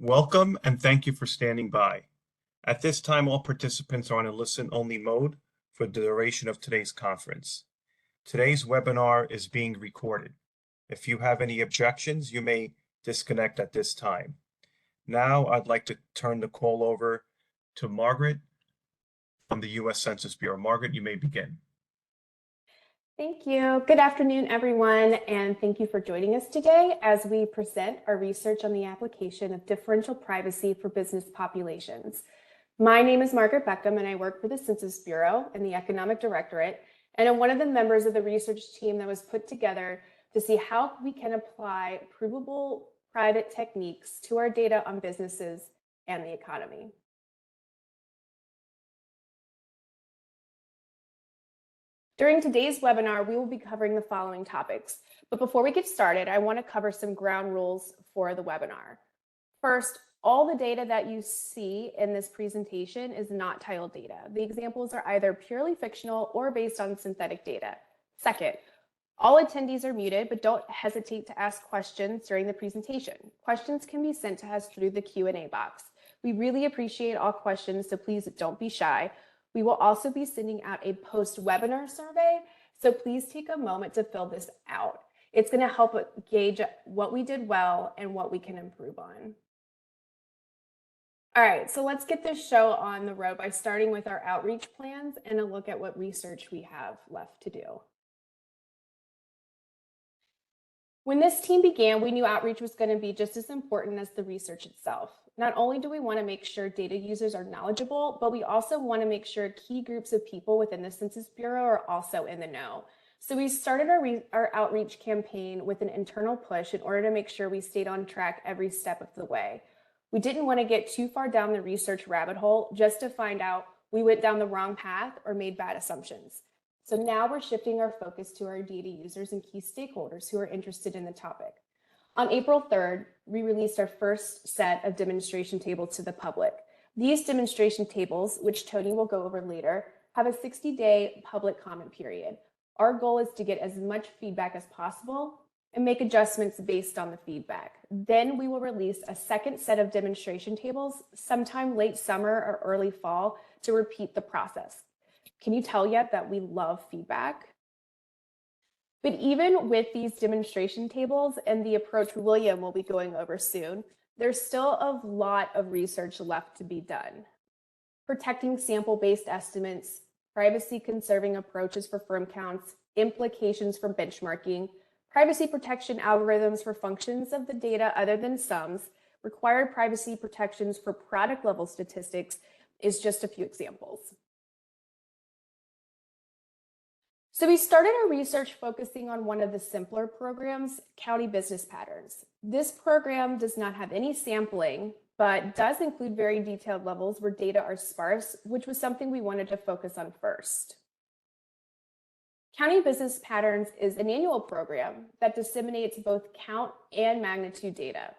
Welcome and thank you for standing by. At this time, all participants are on a listen-only mode for the duration of today's conference. Today's webinar is being recorded. If you have any objections, you may disconnect at this time. Now, I'd like to turn the call over to Margaret from the U.S. Census Bureau. Margaret, you may begin. Thank you. Good afternoon, everyone, and thank you for joining us today as we present our research on the application of differential privacy for business populations. My name is Margaret Beckham, and I work for the Census Bureau in the Economic Directorate, and I'm one of the members of the research team that was put together to see how we can apply provable private techniques to our data on businesses and the economy. During today's webinar, we will be covering the following topics. But before we get started, I want to cover some ground rules for the webinar. First, all the data that you see in this presentation is not titled data. The examples are either purely fictional or based on synthetic data. Second, all attendees are muted, but don't hesitate to ask questions during the presentation. Questions can be sent to us through the Q&A box. We really appreciate all questions, so please don't be shy. We will also be sending out a post-webinar survey, so please take a moment to fill this out. It's going to help gauge what we did well and what we can improve on. All right, so let's get this show on the road by starting with our outreach plans and a look at what research we have left to do. When this team began, we knew outreach was going to be just as important as the research itself. Not only do we want to make sure data users are knowledgeable, but we also want to make sure key groups of people within the Census Bureau are also in the know. So we started our outreach campaign with an internal push in order to make sure we stayed on track every step of the way. We didn't want to get too far down the research rabbit hole just to find out we went down the wrong path or made bad assumptions. So now we're shifting our focus to our data users and key stakeholders who are interested in the topic. On April 3rd, we released our first set of demonstration tables to the public. These demonstration tables, which Tony will go over later, have a 60-day public comment period. Our goal is to get as much feedback as possible and make adjustments based on the feedback. Then we will release a second set of demonstration tables sometime late summer or early fall to repeat the process. Can you tell yet that we love feedback? But even with these demonstration tables and the approach William will be going over soon, there's still a lot of research left to be done. Protecting sample-based estimates, privacy-conserving approaches for firm counts, implications for benchmarking, privacy protection algorithms for functions of the data other than sums, required privacy protections for product-level statistics is just a few examples. So we started our research focusing on one of the simpler programs, County Business Patterns. This program does not have any sampling, but does include very detailed levels where data are sparse, which was something we wanted to focus on first. County Business Patterns is an annual program that disseminates both count and magnitude data.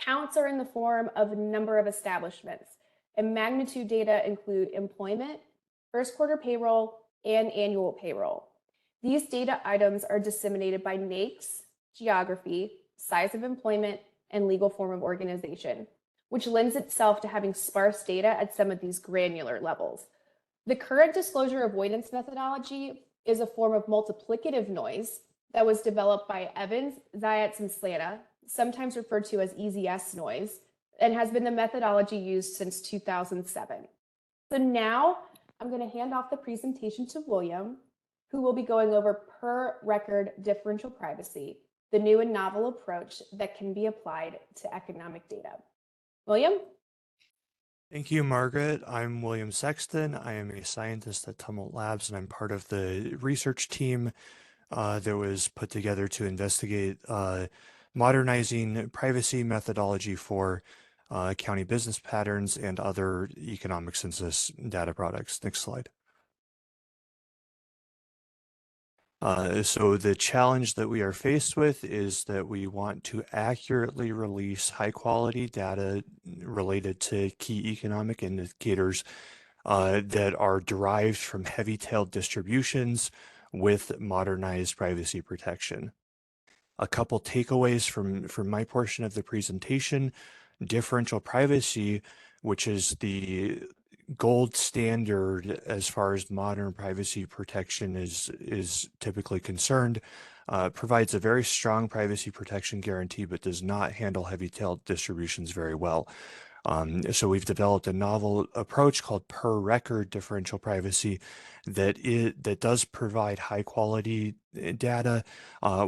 Counts are in the form of a number of establishments, and magnitude data include employment, first quarter payroll, and annual payroll. These data items are disseminated by NAICS, geography, size of employment, and legal form of organization, which lends itself to having sparse data at some of these granular levels. The current disclosure avoidance methodology is a form of multiplicative noise that was developed by Evans, Zayats, and Slata, sometimes referred to as EZS noise, and has been the methodology used since 2007. So now I'm going to hand off the presentation to William, who will be going over per record differential privacy, the new and novel approach that can be applied to economic data. William? Thank you, Margaret. I'm William Sexton. I am a scientist at Tumult Labs, and I'm part of the research team that was put together to investigate modernizing privacy methodology for county business patterns and other economic census data products. Next slide. So the challenge that we are faced with is that we want to accurately release high quality data related to key economic indicators that are derived from heavy-tailed distributions with modernized privacy protection. A couple takeaways from my portion of the presentation. differential privacy, which is the gold standard as far as modern privacy protection is typically concerned, provides a very strong privacy protection guarantee, but does not handle heavy-tailed distributions very well. So we've developed a novel approach called per record differential privacy that does provide high quality data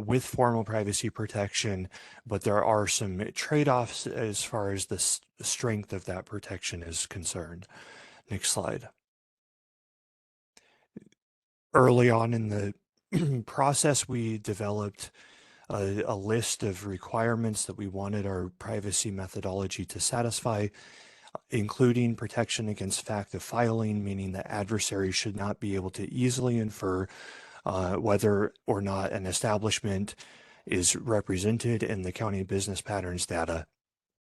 with formal privacy protection, but there are some trade-offs as far as the strength of that protection is concerned. Next slide. Early on in the process, we developed a list of requirements that we wanted our privacy methodology to satisfy, including protection against fact of filing, meaning that adversaries should not be able to easily infer whether or not an establishment is represented in the county business patterns data.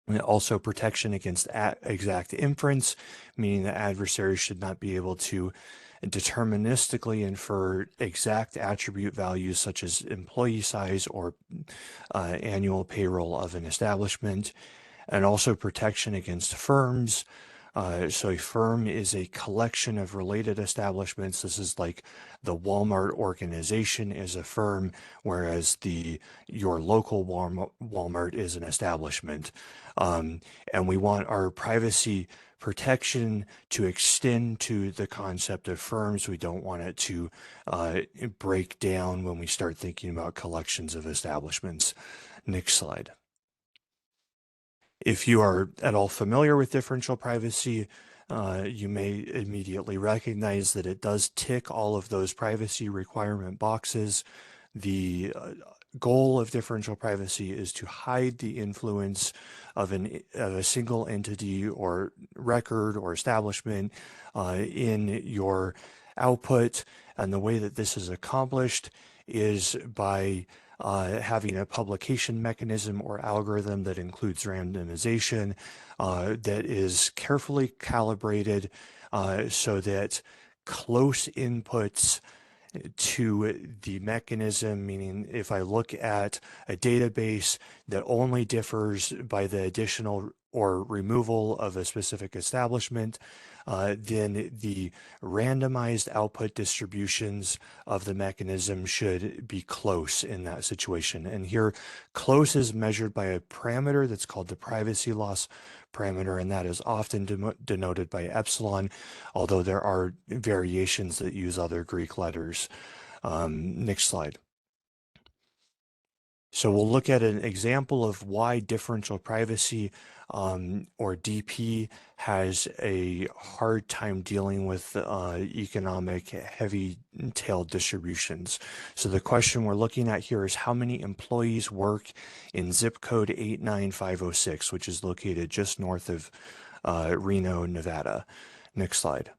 And also protection against exact inference, meaning that adversaries should not be able to deterministically infer exact attribute values such as employee size or annual payroll of an establishment, and also protection against firms. So a firm is a collection of related establishments. This is like the Walmart organization is a firm, whereas your local Walmart is an establishment. And we want our privacy protection to extend to the concept of firms. We don't want it to break down when we start thinking about collections of establishments. Next slide. If you are at all familiar with differential privacy, you may immediately recognize that it does tick all of those privacy requirement boxes. The goal of differential privacy is to hide the influence of a single entity or record or establishment in your output. And the way that this is accomplished is by having a publication mechanism or algorithm that includes randomization that is carefully calibrated so that close inputs to the mechanism, meaning if I look at a database that only differs by the additional or removal of a specific establishment, then the randomized output distributions of the mechanism should be close in that situation. And here, close is measured by a parameter that's called the privacy loss parameter, and that is often denoted by epsilon, although there are variations that use other Greek letters. Next slide. So we'll look at an example of why differential privacy or DP has a hard time dealing with economic heavy-tailed distributions. So the question we're looking at here is how many employees work in zip code 89506, which is located just north of Reno, Nevada. Next slide.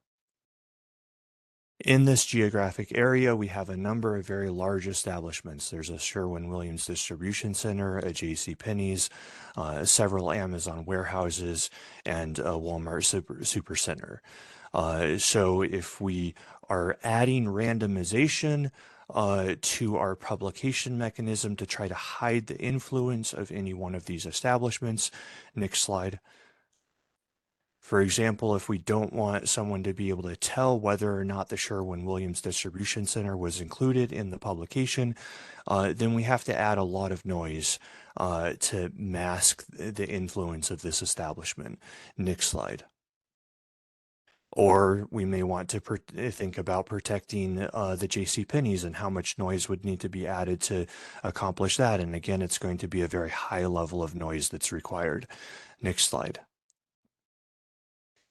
In this geographic area, we have a number of very large establishments. There's a Sherwin-Williams distribution center, a JCPenney's, several Amazon warehouses, and a Walmart supercenter. So if we are adding randomization to our publication mechanism to try to hide the influence of any one of these establishments, next slide. For example, if we don't want someone to be able to tell whether or not the Sherwin-Williams distribution center was included in the publication, then we have to add a lot of noise to mask the influence of this establishment. Next slide. Or we may want to think about protecting the JCPenney's and how much noise would need to be added to accomplish that. And again, it's going to be a very high level of noise that's required. Next slide.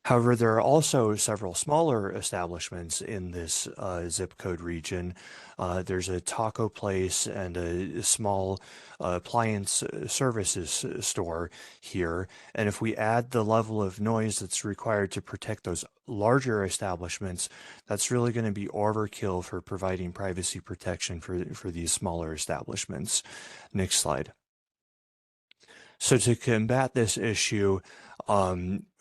However, there are also several smaller establishments in this zip code region. There's a taco place and a small appliance services store here. And if we add the level of noise that's required to protect those larger establishments, that's really going to be overkill for providing privacy protection for these smaller establishments. Next slide. So to combat this issue,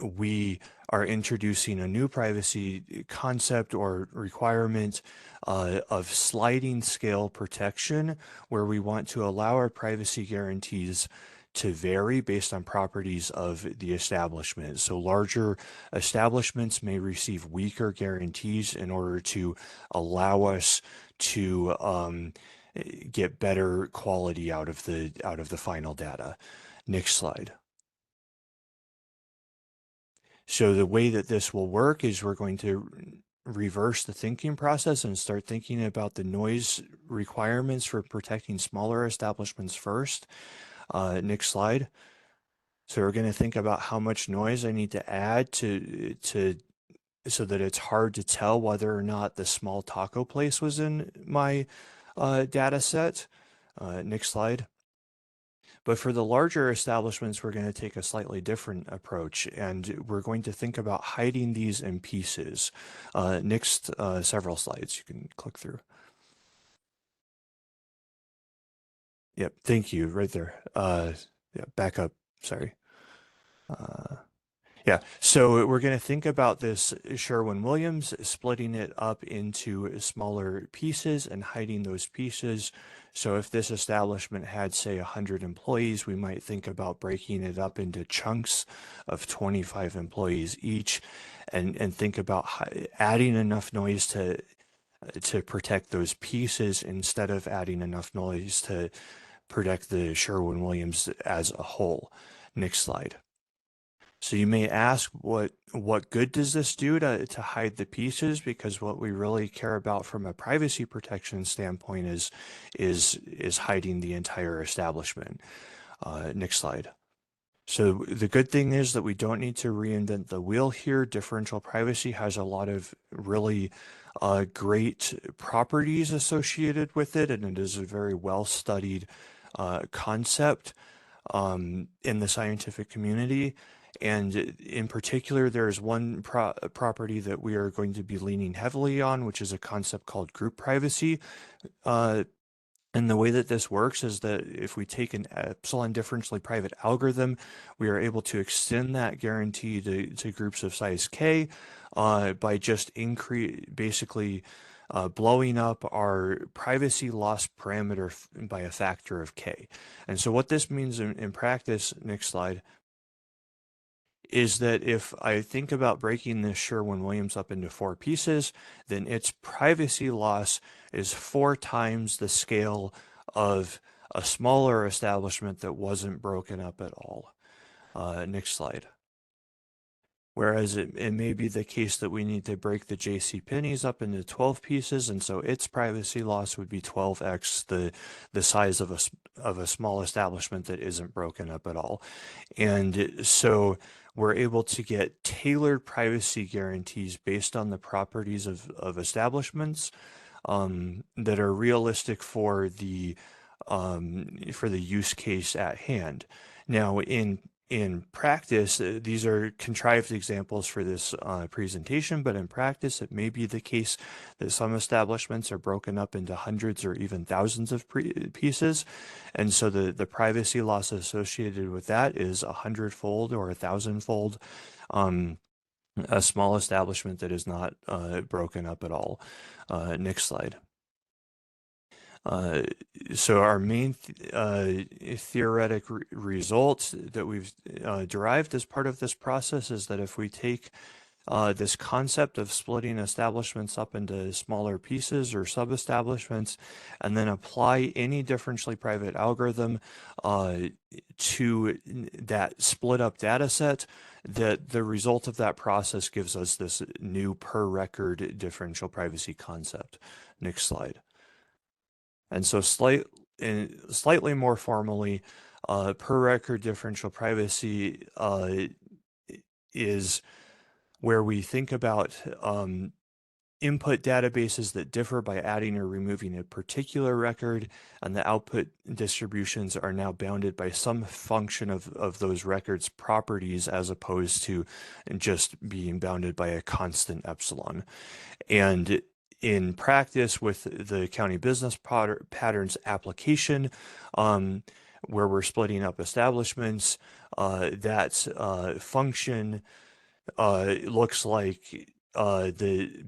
we are introducing a new privacy concept or requirement of sliding scale protection, where we want to allow our privacy guarantees to vary based on properties of the establishment. So larger establishments may receive weaker guarantees in order to allow us to get better quality out of the final data. Next slide. So the way that this will work is we're going to reverse the thinking process and start thinking about the noise requirements for protecting smaller establishments first. Next slide. So we're going to think about how much noise I need to add to so that it's hard to tell whether or not the small taco place was in my data set. Next slide. But for the larger establishments, we're going to take a slightly different approach, and we're going to think about hiding these in pieces. Next several slides you can click through. Yep, thank you, right there. Yeah, back up, sorry. Yeah, so we're going to think about this Sherwin-Williams, splitting it up into smaller pieces and hiding those pieces. So if this establishment had, say, 100 employees, we might think about breaking it up into chunks of 25 employees each, and think about adding enough noise to protect those pieces instead of adding enough noise to protect the Sherwin-Williams as a whole. Next slide. So you may ask, what good does this do to hide the pieces? Because what we really care about from a privacy protection standpoint is hiding the entire establishment. Next slide. So the good thing is that we don't need to reinvent the wheel here. Differential privacy has a lot of really great properties associated with it, and it is a very well-studied concept in the scientific community. And in particular, there's one property that we are going to be leaning heavily on, which is a concept called group privacy. And the way that this works is that if we take an epsilon differentially private algorithm, we are able to extend that guarantee to groups of size k by just basically blowing up our privacy loss parameter by a factor of k. And so what this means in practice, next slide, is that if I think about breaking this Sherwin-Williams up into 4 pieces, then its privacy loss is 4 times the scale of a smaller establishment that wasn't broken up at all. Next slide. Whereas it may be the case that we need to break the JCPenney's up into 12 pieces, and so its privacy loss would be 12x the size of a small establishment that isn't broken up at all. And so we're able to get tailored privacy guarantees based on the properties of establishments that are realistic for the use case at hand. Now, in practice, these are contrived examples for this presentation, but in practice, it may be the case that some establishments are broken up into hundreds or even thousands of pieces. And so the privacy loss associated with that is 100-fold or 1,000-fold. A small establishment that is not broken up at all. Next slide. So our main theoretic result that we've derived as part of this process is that if we take this concept of splitting establishments up into smaller pieces or sub-establishments, and then apply any differentially private algorithm to that split up data set, that the result of that process gives us this new per record differential privacy concept. Next slide. And so slightly more formally, per record differential privacy is where we think about input databases that differ by adding or removing a particular record, and the output distributions are now bounded by some function of those records' properties as opposed to just being bounded by a constant epsilon. And in practice with the county business patterns application, where we're splitting up establishments, that function looks like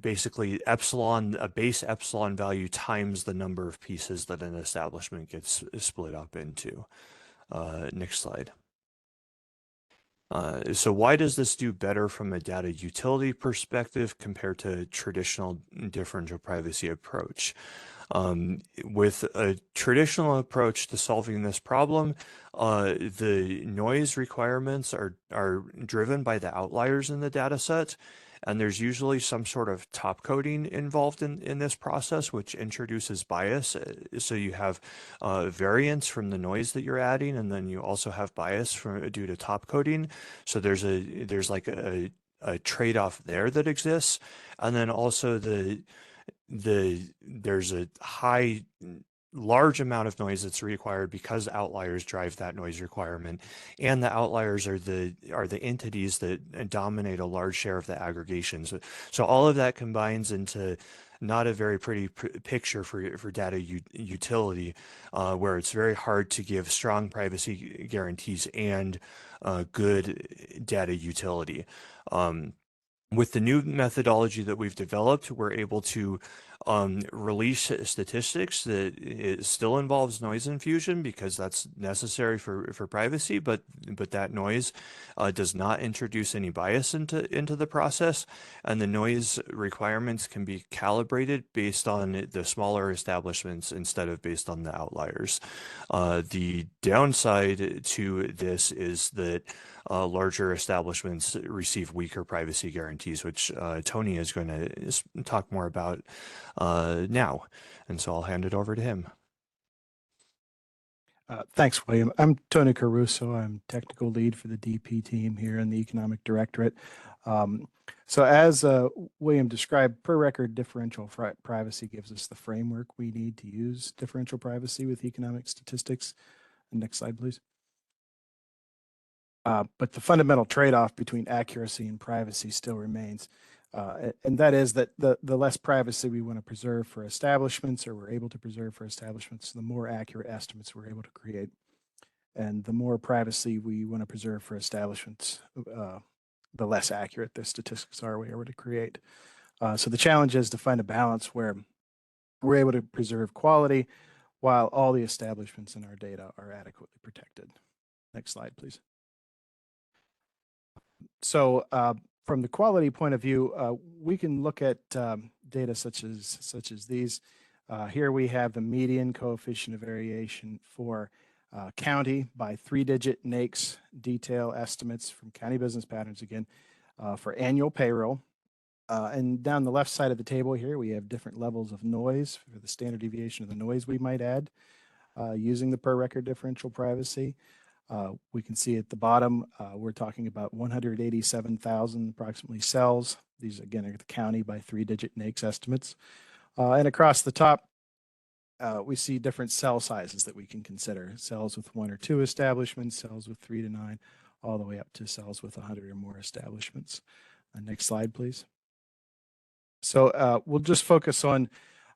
basically epsilon, a base epsilon value times the number of pieces that an establishment gets split up into. Next slide. So why does this do better from a data utility perspective compared to traditional differential privacy approach? With a traditional approach to solving this problem, the noise requirements are driven by the outliers in the data set, and there's usually some sort of top coding involved in this process, which introduces bias. So you have variance from the noise that you're adding, and then you also have bias due to top coding. So there's like a trade-off there that exists, and then also there's a large amount of noise that's required because outliers drive that noise requirement, and the outliers are the entities that dominate a large share of the aggregation. So all of that combines into not a very pretty picture for data utility, where it's very hard to give strong privacy guarantees and good data utility. With the new methodology that we've developed, we're able to release statistics that it still involves noise infusion because that's necessary for privacy, but that noise does not introduce any bias into the process, and the noise requirements can be calibrated based on the smaller establishments instead of based on the outliers. The downside to this is that larger establishments receive weaker privacy guarantees, which Tony is going to talk more about now. And so I'll hand it over to him. Thanks, William. I'm Tony Caruso. I'm technical lead for the DP team here in the Economic Directorate. So as William described, per record differential privacy gives us the framework we need to use differential privacy with economic statistics. Next slide, please. But the fundamental trade-off between accuracy and privacy still remains. And that is that the less privacy we want to preserve for establishments, or we're able to preserve for establishments, the more accurate estimates we're able to create. And the more privacy we want to preserve for establishments, the less accurate the statistics are we're able to create. So the challenge is to find a balance where we're able to preserve quality while all the establishments in our data are adequately protected. Next slide, please. So from the quality point of view, we can look at data such as these. Here we have the median coefficient of variation for county by 3-digit NAICS detail estimates from County Business Patterns again for annual payroll. And down the left side of the table here, we have different levels of noise for the standard deviation of the noise we might add using the per record differential privacy. We can see at the bottom, we're talking about 187,000 approximately cells. These again are the county by 3-digit NAICS estimates. And across the top, we see different cell sizes that we can consider. Cells with 1 or 2 establishments, cells with 3 to 9, all the way up to cells with 100 or more establishments. Next slide, please. So we'll just focus on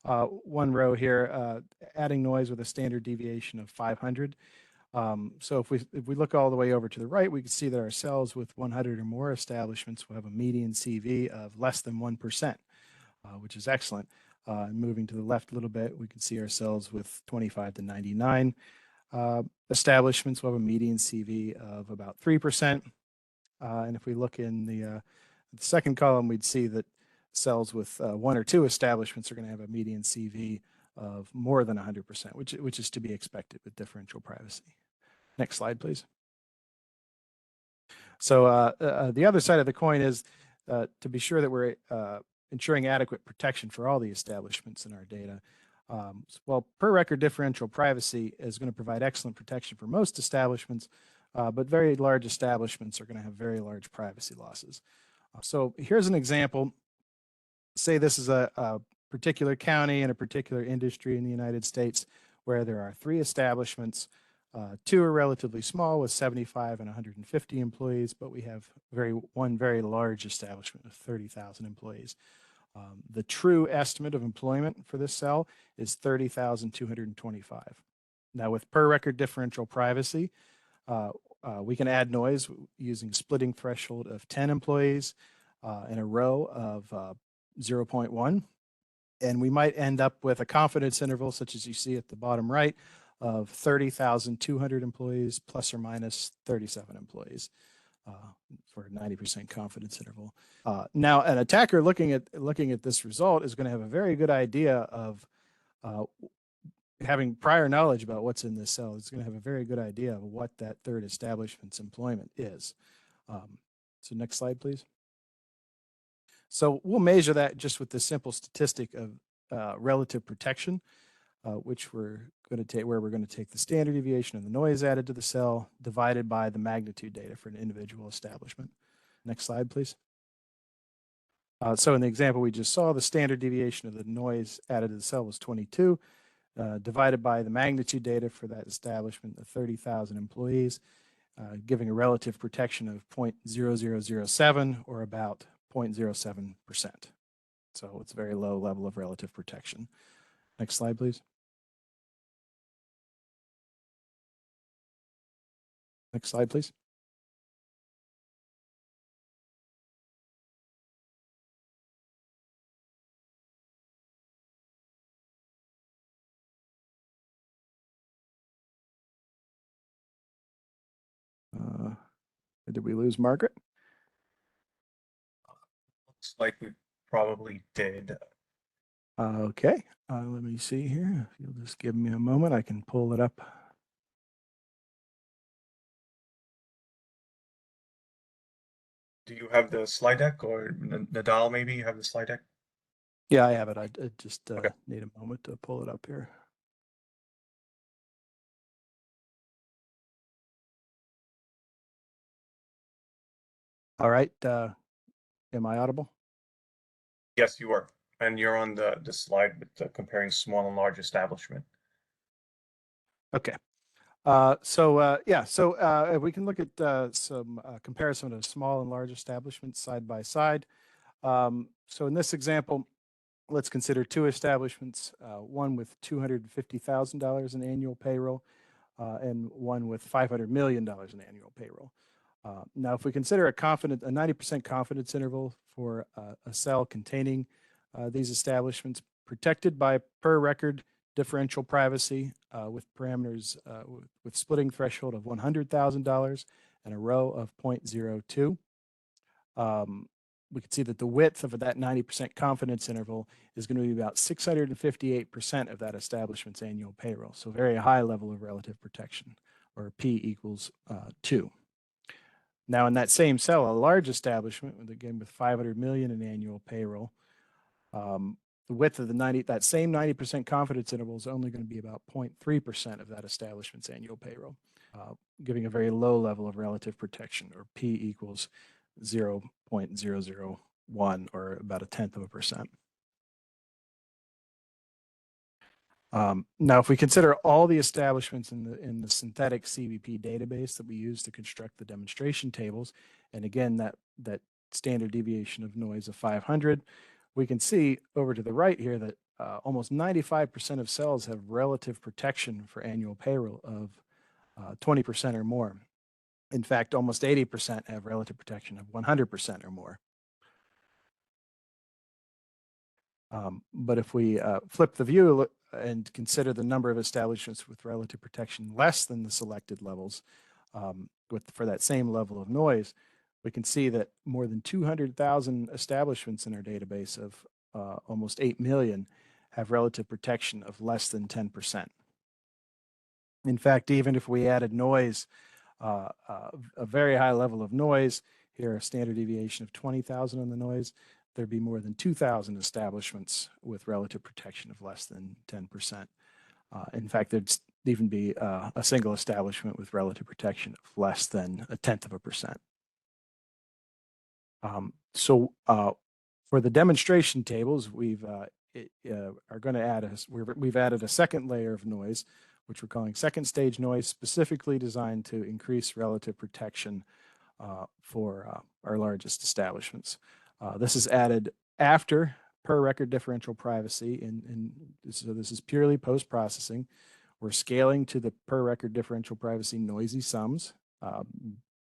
one row here, adding noise with a standard deviation of 500. So if we look all the way over to the right, we can see that our cells with 100 or more establishments will have a median CV of less than 1%, which is excellent. Moving to the left a little bit, we can see our cells with 25 to 99 establishments will have a median CV of about 3%. And if we look in the second column, we'd see that cells with 1 or 2 establishments are going to have a median CV of more than 100%, which is to be expected with differential privacy. Next slide, please. So the other side of the coin is to be sure that we're ensuring adequate protection for all the establishments in our data. Well, per record differential privacy is going to provide excellent protection for most establishments, but very large establishments are going to have very large privacy losses. So here's an example. Say this is a particular county and a particular industry in the United States where there are 3 establishments. 2 are relatively small with 75 and 150 employees, but we have one very large establishment with 30,000 employees. The true estimate of employment for this cell is 30,225. Now with per record differential privacy, we can add noise using splitting threshold of 10 employees in a row of 0.1. And we might end up with a confidence interval such as you see at the bottom right of 30,200 employees plus or minus 37 employees for a 90% confidence interval. Now, an attacker looking at this result is going to have a very good idea of having prior knowledge about what's in this cell. It's going to have a very good idea of what that third establishment's employment is. So next slide, please. So we'll measure that just with the simple statistic of relative protection, which we're going to take, where we're going to take the standard deviation of the noise added to the cell divided by the magnitude data for an individual establishment. Next slide, please. So in the example we just saw, the standard deviation of the noise added to the cell was 22, divided by the magnitude data for that establishment of 30,000 employees, giving a relative protection of 0.0007 or about 0.07%. So it's a very low level of relative protection. Next slide, please. Next slide, please. Did we lose Margaret? Looks like we probably did. Okay, let me see here. If you'll just give me a moment, I can pull it up. Do you have the slide deck, or Nadal, maybe you have the slide deck? Yeah, I have it. I just Okay. need a moment to pull it up here. All right, am I audible? Yes, you are. And you're on the slide with comparing small and large establishment. Okay. So we can look at some comparison of small and large establishments side by side. So in this example, let's consider two establishments, one with $250,000 in annual payroll and one with $500 million in annual payroll. Now, if we consider a 90% confidence interval for a cell containing these establishments protected by per record differential privacy with parameters with splitting threshold of $100,000 and a row of 0.02. We can see that the width of that 90% confidence interval is going to be about 658% of that establishment's annual payroll. So very high level of relative protection, or P equals 2. Now in that same cell, a large establishment, again with 500 million in annual payroll, the width of that same 90% confidence interval is only going to be about 0.3% of that establishment's annual payroll, giving a very low level of relative protection, or P equals 0.001, or about 0.1%. Now, if we consider all the establishments in the synthetic CVP database that we use to construct the demonstration tables, and again, that standard deviation of noise of 500, we can see over to the right here that almost 95% of cells have relative protection for annual payroll of 20% or more. In fact, almost 80% have relative protection of 100% or more. But if we flip the view and consider the number of establishments with relative protection less than the selected levels for that same level of noise, we can see that more than 200,000 establishments in our database of almost 8 million have relative protection of less than 10%. In fact, even if we added noise, a very high level of noise, here a standard deviation of 20,000 on the noise, there'd be more than 2,000 establishments with relative protection of less than 10%. In fact, there'd even be a single establishment with relative protection of less than 1/10%. So for the demonstration tables, we've added a second layer of noise, which we're calling second stage noise, specifically designed to increase relative protection for our largest establishments. This is added after per record differential privacy, and so this is purely post-processing. We're scaling to the per record differential privacy noisy sums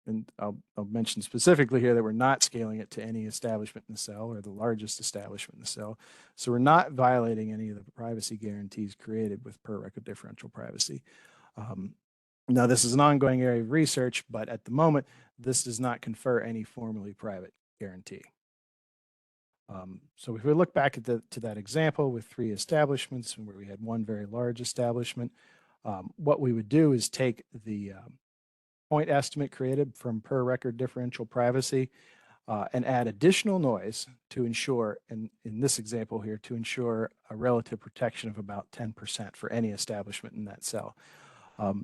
and I'll mention specifically here that we're not scaling it to any establishment in the cell or the largest establishment in the cell. So we're not violating any of the privacy guarantees created with per record differential privacy. Now, this is an ongoing area of research, but at the moment, this does not confer any formally private guarantee. So if we look back at to that example with 3 establishments where we had one very large establishment, what we would do is take the point estimate created from per record differential privacy and add additional noise to ensure, in this example here, to ensure a relative protection of about 10% for any establishment in that cell.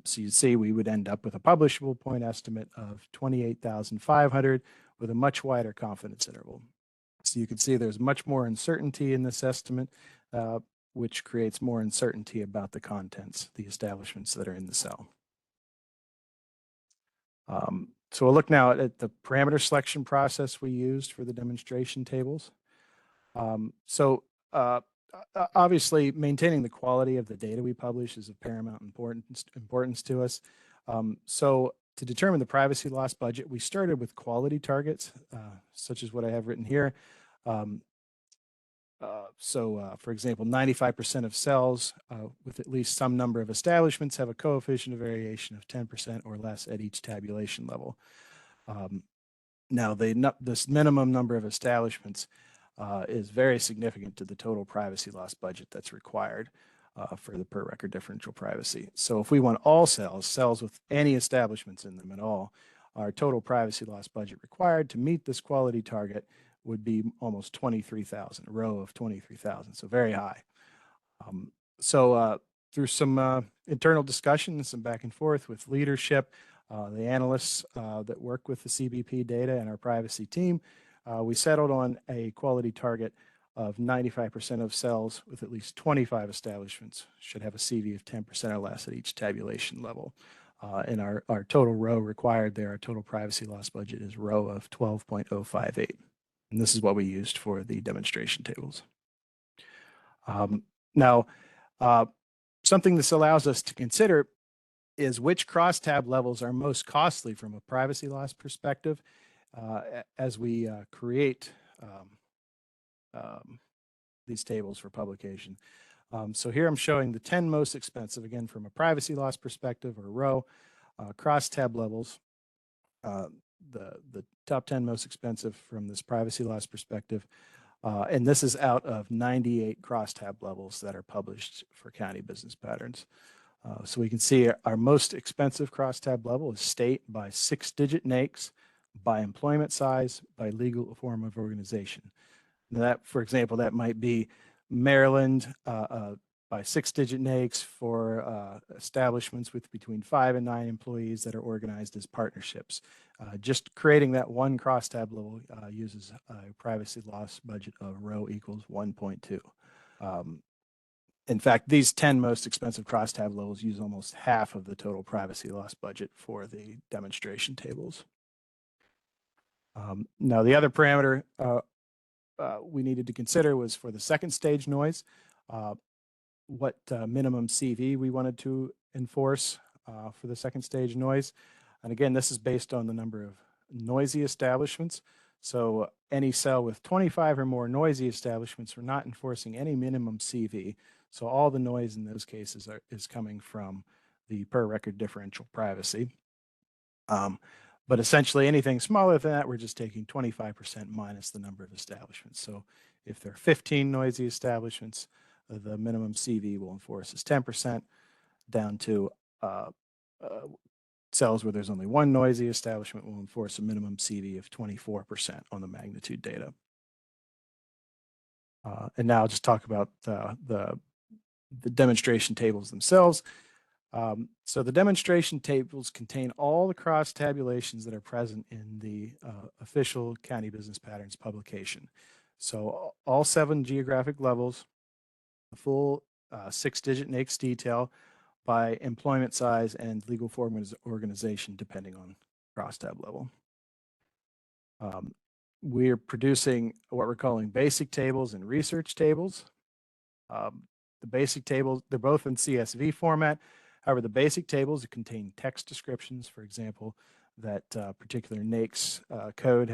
So you'd see we would end up with a publishable point estimate of 28,500 with a much wider confidence interval. So you can see there's much more uncertainty in this estimate, which creates more uncertainty about the contents, the establishments that are in the cell. So we'll look now at the parameter selection process we used for the demonstration tables. Obviously, maintaining the quality of the data we publish is of paramount importance to us. So to determine the privacy loss budget, we started with quality targets, such as what I have written here. For example, 95% of cells with at least some number of establishments have a coefficient of variation of 10% or less at each tabulation level. Now, this minimum number of establishments is very significant to the total privacy loss budget that's required for the per record differential privacy. So if we want all cells with any establishments in them at all, our total privacy loss budget required to meet this quality target would be almost 23,000, a row of 23,000, so very high. Through some internal discussion and some back and forth with leadership, the analysts that work with the CBP data and our privacy team, we settled on a quality target of 95% of cells with at least 25 establishments should have a CV of 10% or less at each tabulation level. And our total row required there, our total privacy loss budget is row of 12.058. And this is what we used for the demonstration tables. Something this allows us to consider is which crosstab levels are most costly from a privacy loss perspective as we create these tables for publication. So here I'm showing the 10 most expensive, again, from a privacy loss perspective or row, crosstab levels. The top 10 most expensive from this privacy loss perspective. And this is out of 98 crosstab levels that are published for county business patterns. So we can see our most expensive crosstab level is state by 6-digit NAICS, by employment size, by legal form of organization. That, for example, that might be Maryland by 6-digit NAICS for establishments with between 5 and 9 employees that are organized as partnerships. Just creating that one crosstab level uses a privacy loss budget of row equals 1.2. In fact, these 10 most expensive crosstab levels use almost half of the total privacy loss budget for the demonstration tables. Now, the other parameter we needed to consider was for the second stage noise, what minimum CV we wanted to enforce for the second stage noise. And again, this is based on the number of noisy establishments. So any cell with 25 or more noisy establishments, we're not enforcing any minimum CV. So all the noise in those cases is coming from the per record differential privacy. But essentially anything smaller than that, we're just taking 25% minus the number of establishments. So if there are 15 noisy establishments, the minimum CV we'll enforce is 10%, down to cells where there's only one noisy establishment will enforce a minimum CV of 24% on the magnitude data. And now I'll just talk about the demonstration tables themselves. So the demonstration tables contain all the cross tabulations that are present in the official county business patterns publication. So all 7 geographic levels, the full 6-digit NAICS detail by employment size and legal form of organization, depending on crosstab level. We're producing what we're calling basic tables and research tables. The basic tables, they're both in CSV format. However, the basic tables contain text descriptions. For example, that particular NAICS code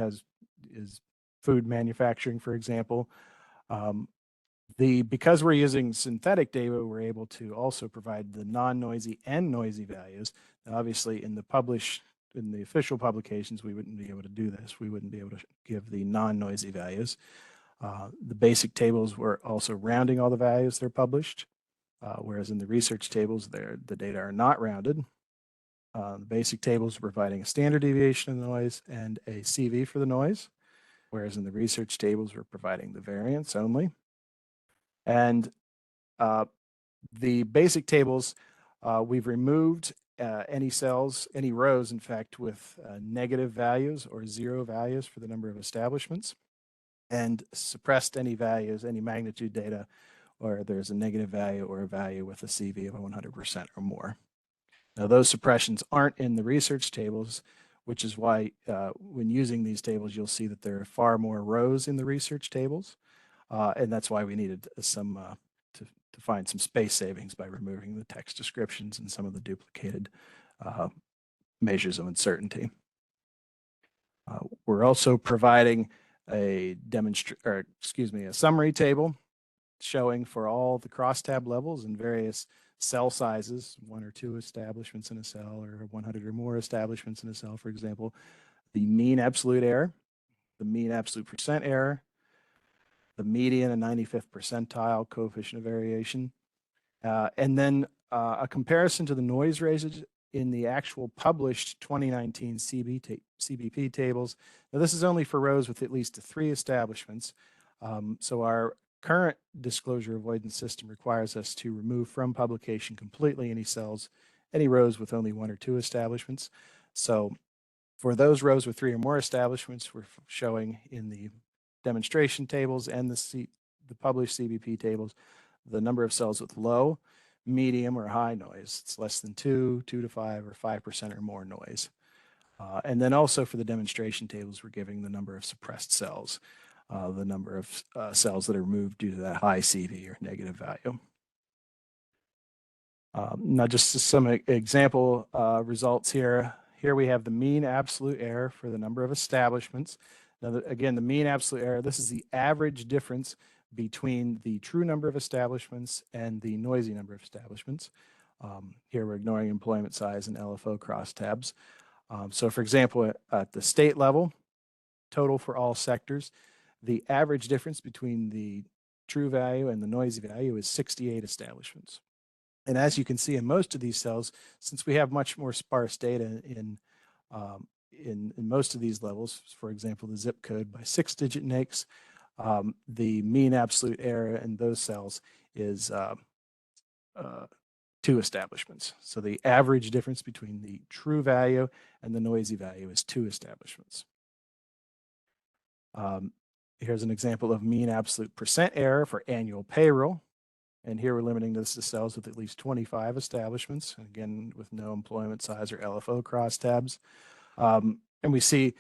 is food manufacturing, for example. Because we're using synthetic data, we're able to also provide the non-noisy and noisy values. Now, obviously, in the official publications, we wouldn't be able to do this. We wouldn't be able to give the non-noisy values. The basic tables were also rounding all the values they're published, whereas in the research tables, the data are not rounded. The basic tables are providing a standard deviation of the noise and a CV for the noise, whereas in the research tables, we're providing the variance only. And the basic tables, we've removed any cells, any rows, in fact, with negative values or 0 values for the number of establishments, and suppressed any values, any magnitude data, or there's a negative value or a value with a CV of 100% or more. Now, those suppressions aren't in the research tables, which is why when using these tables, you'll see that there are far more rows in the research tables. And that's why we needed some to find some space savings by removing the text descriptions and some of the duplicated measures of uncertainty. We're also providing a summary table showing for all the crosstab levels and various cell sizes, 1 or 2 establishments in a cell or 100 or more establishments in a cell, for example, the mean absolute error, the mean absolute percent error, the median and 95th percentile coefficient of variation, and then a comparison to the noise ranges in the actual published 2019 CBP tables. Now, this is only for rows with at least 3 establishments. So our current disclosure avoidance system requires us to remove from publication completely any rows with only 1 or 2 establishments. So for those rows with 3 or more establishments, we're showing in the demonstration tables and the published CBP tables the number of cells with low, medium, or high noise. It's less than 2, 2 to 5, or 5% or more noise. And then also for the demonstration tables, we're giving the number of suppressed cells, the number of cells that are removed due to that high CV or negative value. Now, just some example results here. Here we have the mean absolute error for the number of establishments. Now, again, the mean absolute error, this is the average difference between the true number of establishments and the noisy number of establishments. Here we're ignoring employment size and LFO crosstabs. So for example, at the state level, total for all sectors, the average difference between the true value and the noisy value is 68 establishments. And as you can see in most of these cells, since we have much more sparse data in most of these levels, for example, the zip code by 6-digit NAICS, the mean absolute error in those cells is 2 establishments. So the average difference between the true value and the noisy value is 2 establishments. Here's an example of mean absolute percent error for annual payroll. And here we're limiting this to cells with at least 25 establishments, again, with no employment size or LFO crosstabs. And we see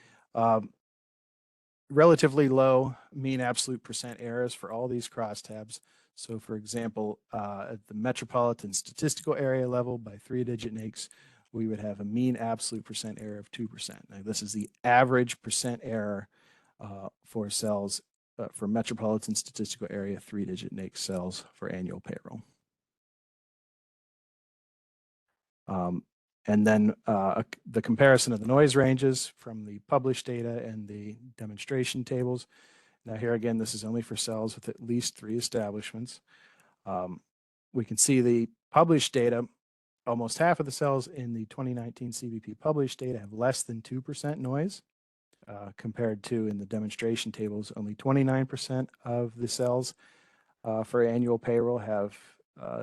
relatively low mean absolute percent errors for all these crosstabs. So for example, at the metropolitan statistical area level by 3-digit NAICS, we would have a mean absolute percent error of 2%. Now, this is the average percent error for cells for metropolitan statistical area 3-digit NAICS cells for annual payroll. And then the comparison of the noise ranges from the published data and the demonstration tables. Now here again, this is only for cells with at least 3 establishments. We can see the published data, almost half of the cells in the 2019 CBP published data have less than 2% noise, compared to in the demonstration tables, only 29% of the cells for annual payroll have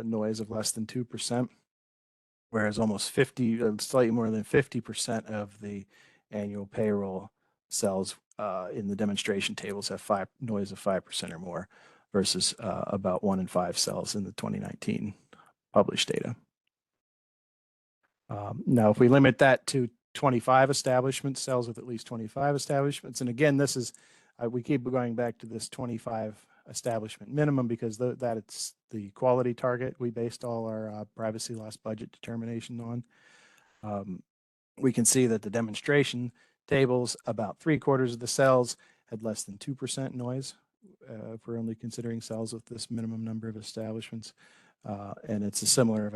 noise of less than 2%. Whereas almost slightly more than 50% of the annual payroll cells in the demonstration tables have noise of 5% or more, versus about 1 in 5 cells in the 2019 published data. Now, if we limit that to 25 establishments, cells with at least 25 establishments, and again, this is, we keep going back to this 25 establishment minimum because that it's the quality target we based all our privacy loss budget determination on. we can see that the demonstration tables, about 3/4 of the cells had less than 2% noise, if we're only considering cells with this minimum number of establishments. And it's a similar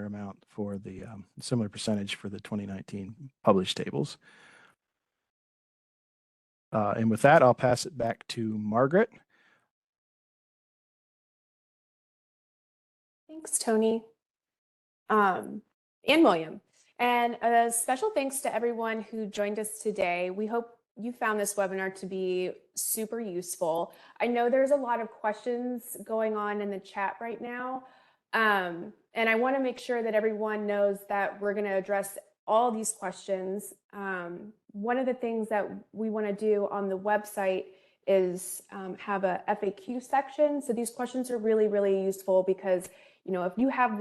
amount for the similar percentage for the 2019 published tables. And with that, I'll pass it back to Margaret. Thanks, Tony. And William. And a special thanks to everyone who joined us today. We hope you found this webinar to be super useful. I know there's a lot of questions going on in the chat right now. And I want to make sure that everyone knows that we're going to address all these questions. One of the things that we want to do on the website is have a FAQ section. So these questions are really, really useful because, you know, if you have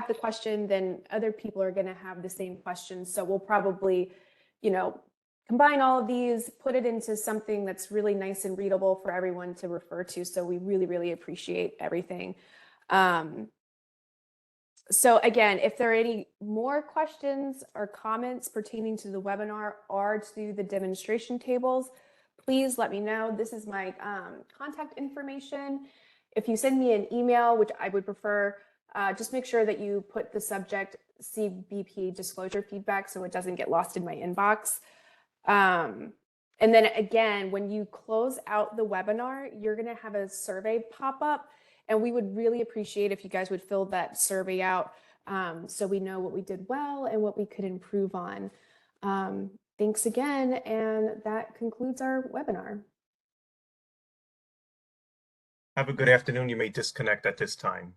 the question, then other people are going to have the same question. So we'll probably, you know, combine all of these, put it into something that's really nice and readable for everyone to refer to. So we really, really appreciate everything. So again, if there are any more questions or comments pertaining to the webinar or to the demonstration tables, please let me know. This is my contact information. If you send me an email, which I would prefer, just make sure that you put the subject CBP disclosure feedback so it doesn't get lost in my inbox. And then again, when you close out the webinar, you're going to have a survey pop up. And we would really appreciate if you guys would fill that survey out so we know what we did well and what we could improve on. Thanks again. And that concludes our webinar. Have a good afternoon. You may disconnect at this time.